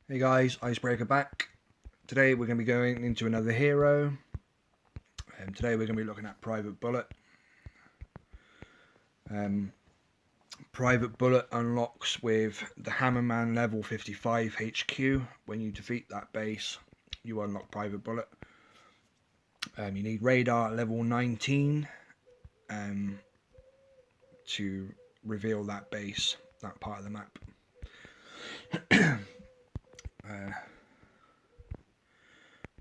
Hey guys, Icebreaker back. Today we're going to be going into another hero. Today we're going to be looking at Private Bullit. Private Bullit unlocks with the Hammerman level 55 HQ. When you defeat that base, you unlock Private Bullit. You need radar level 19 to reveal that base, that part of the map.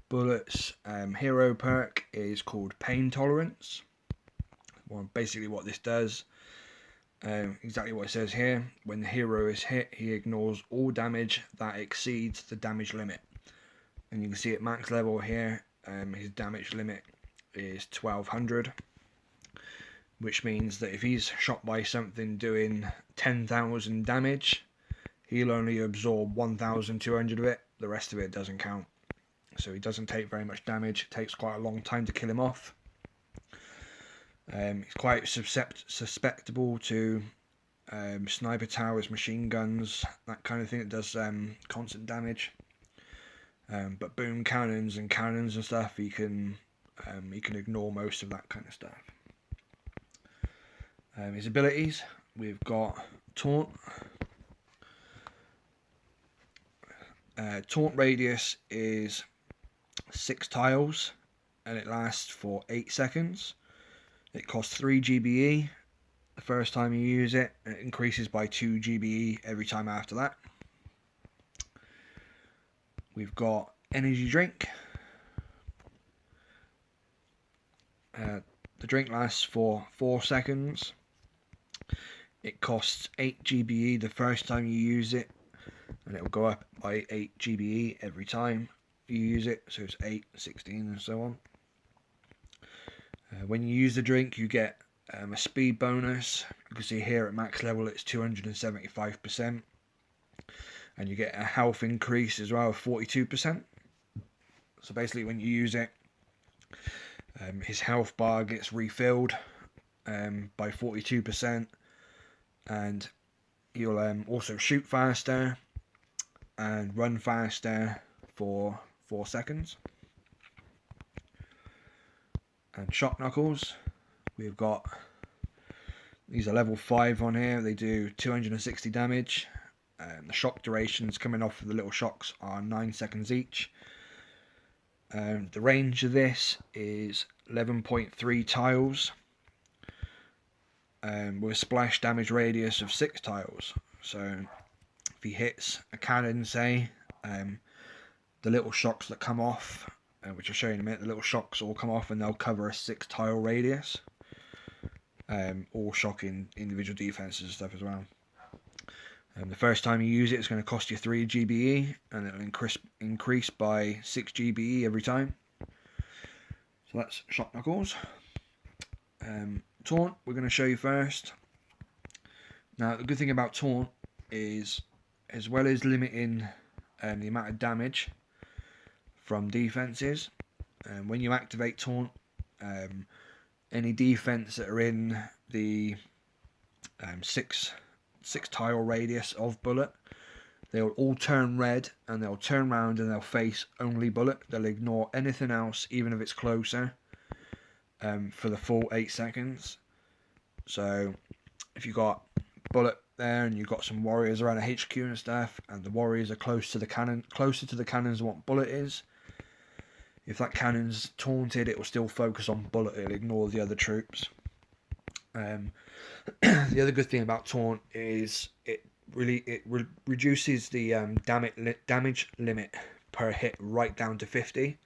Bullit's hero perk is called Pain Tolerance. Well, basically what this does, exactly what it says here, when the hero is hit, he ignores all damage that exceeds the damage limit. And you can see at max level here, his damage limit is 1200, which means that if he's shot by something doing 10,000 damage, he'll only absorb 1,200 of it. The rest of it doesn't count. So he doesn't take very much damage. It takes quite a long time to kill him off. He's quite susceptible to sniper towers, machine guns, that kind of thing that does constant damage. But boom cannons and stuff, he can ignore most of that kind of stuff. His abilities, we've got Taunt. Taunt radius is 6 tiles and it lasts for 8 seconds. It costs 3 GBE the first time you use it, and it increases by 2 GBE every time after that. We've got Energy Drink. The drink lasts for 4 seconds. It costs 8 GBE the first time you use it, and it will go up by 8 GBE every time you use it, so it's 8, 16 and so on. When you use the drink, you get a speed bonus. You can see here at max level it's 275%, and you get a health increase as well of 42%. So basically when you use it, his health bar gets refilled by 42%, and he'll also shoot faster and run faster for 4 seconds. And Shock Knuckles, we've got, these are level 5 on here, they do 260 damage. The shock durations coming off of the little shocks are 9 seconds each. The range of this is 11.3 tiles, with a splash damage radius of 6 tiles. So if he hits a cannon, say, the little shocks that come off, which I'll show you in a minute, the little shocks all come off and they'll cover a 6 tile radius, all shocking individual defenses and stuff as well. The first time you use it, it's going to cost you 3 GBE, and it'll increase by 6 GBE every time. So that's Shock Knuckles. Taunt, we're going to show you first. Now, the good thing about Taunt is, as well as limiting the amount of damage from defenses, when you activate Taunt, any defense that are in the 6 tile radius of Bullit, they'll all turn red, and they'll turn around and they'll face only Bullit. They'll ignore anything else, even if it's closer, for the full 8 seconds. So if you've got Bullit there and you've got some warriors around a HQ and stuff, and the warriors are closer to the cannons than what Bullit is, if that cannon's taunted, it will still focus on Bullit. It'll ignore the other troops. The other good thing about Taunt is it reduces the damage limit per hit right down to 50.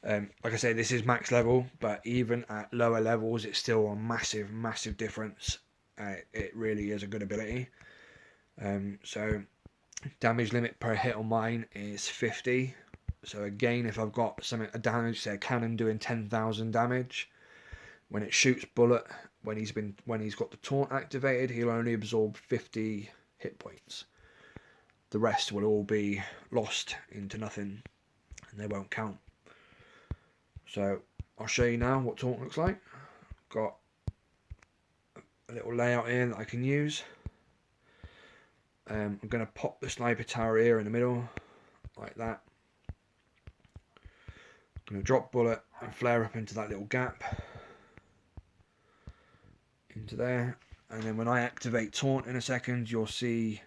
Like I say, this is max level, but even at lower levels, it's still a massive difference. It really is a good ability. So damage limit per hit on mine is 50. So again, if I've got a damage, say a cannon doing 10,000 damage, when it shoots Bullit, when he's got the Taunt activated, he'll only absorb 50 hit points. The rest will all be lost into nothing, and they won't count. So I'll show you now what Taunt looks like. Got a little layout here that I can use. I'm going to pop the sniper tower here in the middle, like that. I'm going to drop bullet and flare up into that little gap, into there, and then when I activate taunt in a second, you'll see,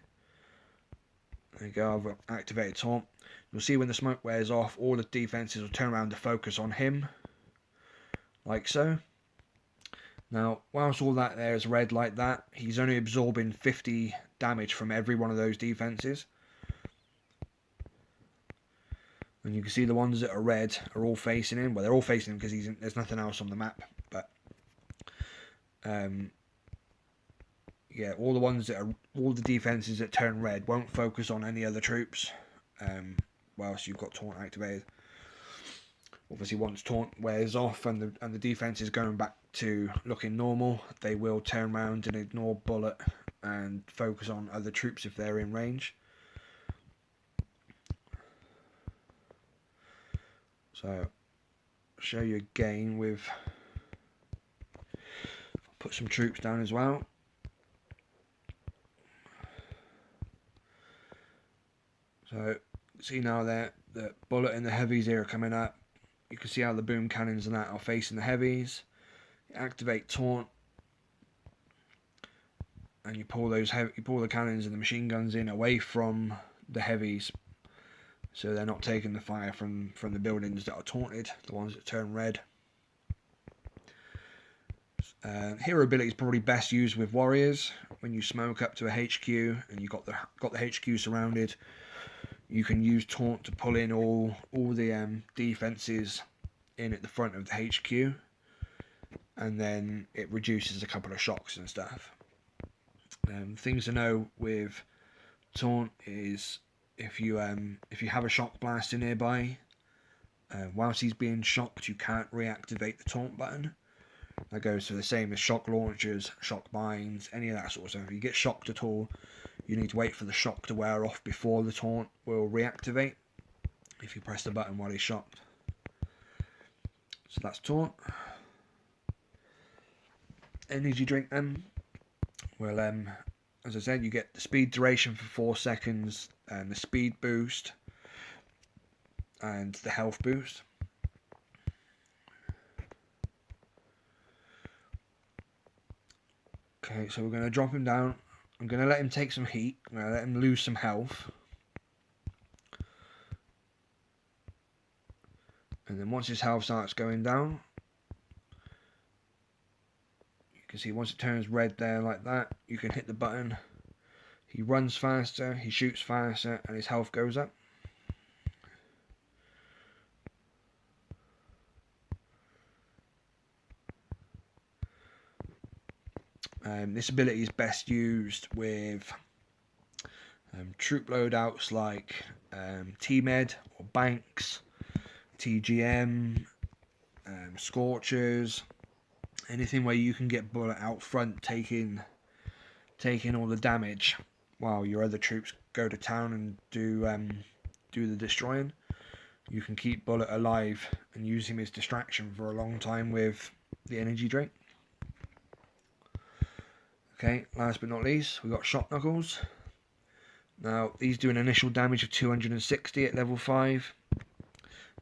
there you go, I've activated taunt. You'll see when the smoke wears off, all the defenses will turn around to focus on him, like so. Now, whilst all that there is red like that, he's only absorbing 50 damage from every one of those defenses. And you can see the ones that are red are all facing him. Well, they're all facing him because there's nothing else on the map. But yeah, all the defenses that turn red won't focus on any other troops whilst you've got taunt activated. Obviously, once taunt wears off and the defense is going back to looking normal, they will turn around and ignore bullet and focus on other troops if they're in range. So, I'll show you again with, put some troops down as well. So, see now there, the bullet and the heavies here are coming up. You can see how the boom cannons and that are facing the heavies. You activate taunt, and you pull the cannons and the machine guns in away from the heavies, so they're not taking the fire from the buildings that are taunted, the ones that turn red. Hero ability is probably best used with warriors. When you smoke up to a HQ and you've got the HQ surrounded, you can use taunt to pull in all the defenses in at the front of the HQ, and then it reduces a couple of shocks and stuff. Things to know with taunt is if you have a shock blaster nearby, whilst he's being shocked, you can't reactivate the taunt button. That goes for the same as shock launchers, shock mines, any of that sort of stuff. If you get shocked at all, you need to wait for the shock to wear off before the taunt will reactivate if you press the button while he's shocked. So that's taunt. Energy drink then. Well, as I said, you get the speed duration for 4 seconds, and the speed boost, and the health boost. Okay, so we're going to drop him down. I'm going to let him take some heat. I'm going to let him lose some health. And then once his health starts going down, you can see once it turns red there like that, you can hit the button. He runs faster, he shoots faster, and his health goes up. This ability is best used with troop loadouts like T-Med or Banks, TGM, Scorchers, anything where you can get bullet out front taking all the damage while your other troops go to town and do the destroying. You can keep bullet alive and use him as distraction for a long time with the energy drink. Okay, last but not least, we've got Shot Knuckles. Now, these do an initial damage of 260 at level 5,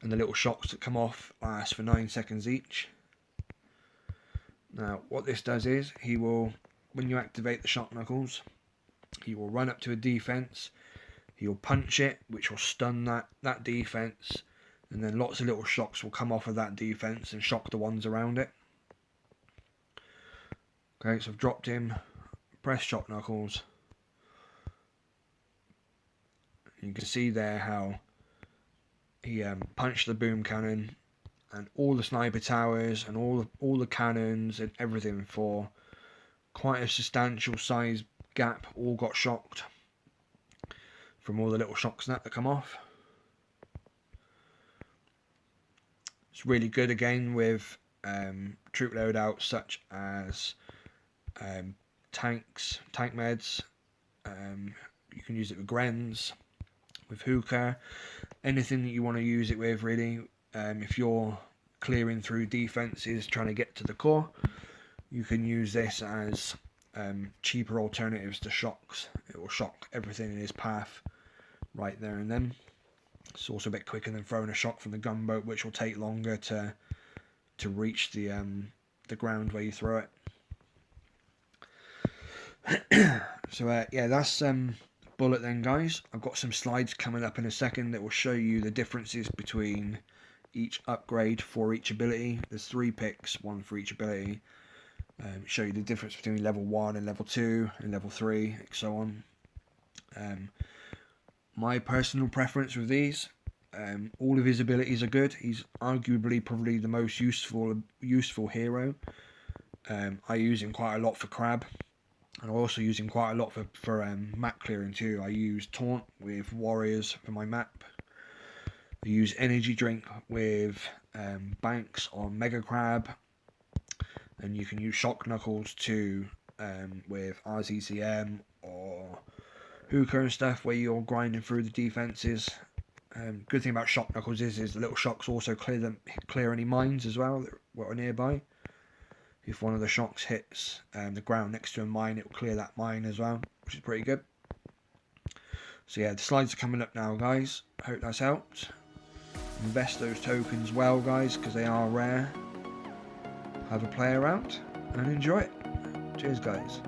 and the little shocks that come off last for 9 seconds each. Now, what this does is, he will, when you activate the Shot Knuckles, he will run up to a defense, he will punch it, which will stun that defense, and then lots of little shocks will come off of that defense and shock the ones around it. Okay, so I've dropped him, press Shot Knuckles. You can see there how he punched the boom cannon, and all the sniper towers and all the cannons and everything for quite a substantial size gap all got shocked from all the little shocks that come off. It's really good again with troop loadouts such as tanks, tank meds. You can use it with Grens, with hookah, anything that you want to use it with really. If you're clearing through defenses trying to get to the core, you can use this as cheaper alternatives to shocks. It will shock everything in his path right there and then. It's also a bit quicker than throwing a shock from the gunboat, which will take longer to reach the ground where you throw it. So yeah, that's Bullit then, guys. I've got some slides coming up in a second that will show you the differences between each upgrade for each ability. There's 3 picks, 1 for each ability. Show you the difference between level 1 and level 2 and level 3, and so on. My personal preference with these, all of his abilities are good. He's arguably probably the most useful hero. I use him quite a lot for crab, and I also use him quite a lot for map clearing too. I use taunt with warriors for my map. I use energy drink with banks on mega crab, and you can use shock knuckles too with RZCM or hookah and stuff where you're grinding through the defenses. Good thing about shock knuckles is the little shocks also clear any mines as well that are nearby. If one of the shocks hits the ground next to a mine, it will clear that mine as well, which is pretty good. So yeah, the slides are coming up now, guys. Hope that's helped. Invest those tokens well, guys, because they are rare. Have a play around and enjoy it. Cheers, guys.